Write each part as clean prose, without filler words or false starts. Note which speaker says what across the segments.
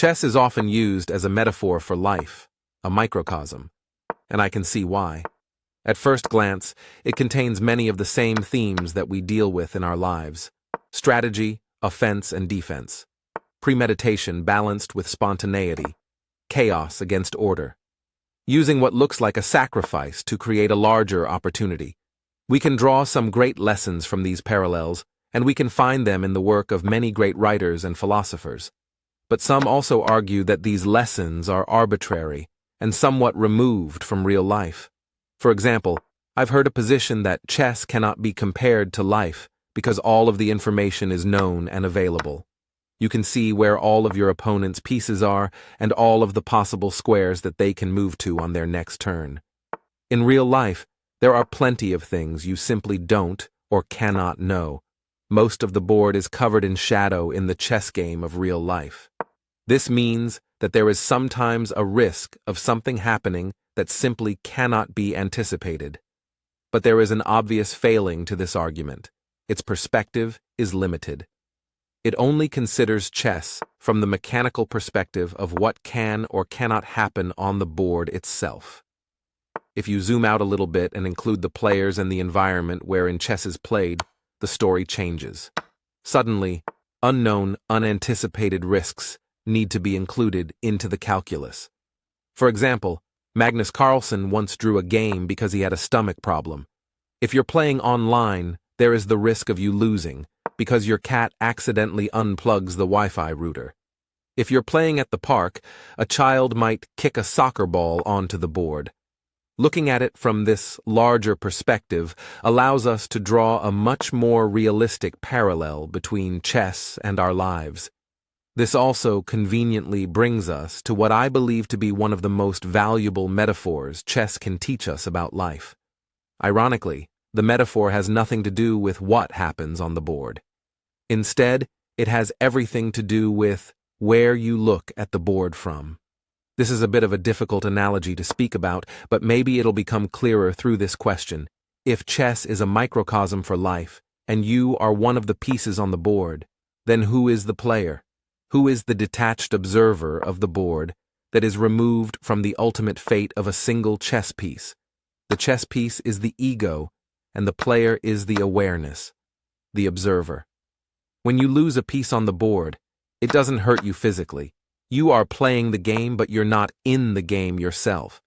Speaker 1: Chess is often used as a metaphor for life, a microcosm, and I can see why. At first glance, it contains many of the same themes that we deal with in our lives: strategy, offense and defense, premeditation balanced with spontaneity, chaos against order, using what looks like a sacrifice to create a larger opportunity. We can draw some great lessons from these parallels, and we can find them in the work of many great writers and philosophers. But some also argue that these lessons are arbitrary and somewhat removed from real life. For example, I've heard a position that chess cannot be compared to life because all of the information is known and available. You can see where all of your opponent's pieces are and all of the possible squares that they can move to on their next turn. In real life, there are plenty of things you simply don't or cannot know. Most of the board is covered in shadow in the chess game of real life. This means that there is sometimes a risk of something happening that simply cannot be anticipated. But there is an obvious failing to this argument. Its perspective is limited. It only considers chess from the mechanical perspective of what can or cannot happen on the board itself. If you zoom out a little bit and include the players and the environment wherein chess is played, the story changes. Suddenly, unknown, unanticipated risks need to be included into the calculus. For example, Magnus Carlsen once drew a game because he had a stomach problem. If you're playing online, there is the risk of you losing because your cat accidentally unplugs the Wi-Fi router. If you're playing at the park, a child might kick a soccer ball onto the board. Looking at it from this larger perspective allows us to draw a much more realistic parallel between chess and our lives. This also conveniently brings us to what I believe to be one of the most valuable metaphors chess can teach us about life. Ironically, the metaphor has nothing to do with what happens on the board. Instead, it has everything to do with where you look at the board from. This is a bit of a difficult analogy to speak about, but maybe it'll become clearer through this question. If chess is a microcosm for life, and you are one of the pieces on the board, then who is the player? Who is the detached observer of the board that is removed from the ultimate fate of a single chess piece? The chess piece is the ego, and the player is the awareness, the observer. When you lose a piece on the board, it doesn't hurt you physically. You are playing the game, but you're not in the game yourself.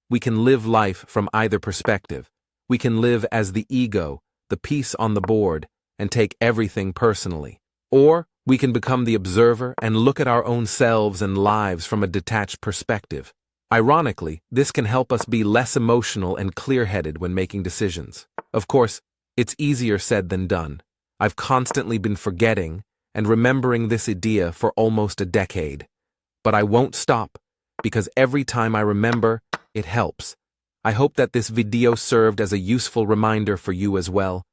Speaker 1: We can live life from either perspective. We can live as the ego, the piece on the board, and take everything personally. Or we can become the observer and look at our own selves and lives from a detached perspective. Ironically, this can help us be less emotional and clear-headed when making decisions. Of course, it's easier said than done. I've constantly been forgetting and remembering this idea for almost a decade. But I won't stop, because every time I remember, it helps. I hope that this video served as a useful reminder for you as well,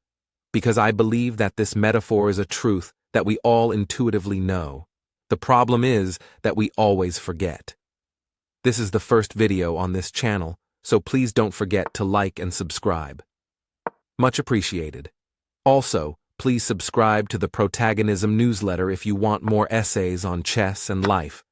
Speaker 1: because I believe that this metaphor is a truth that we all intuitively know. The problem is that we always forget. This is the first video on this channel, so please don't forget to like and subscribe. Much appreciated. Also, please subscribe to the Protagonism newsletter if you want more essays on chess and life.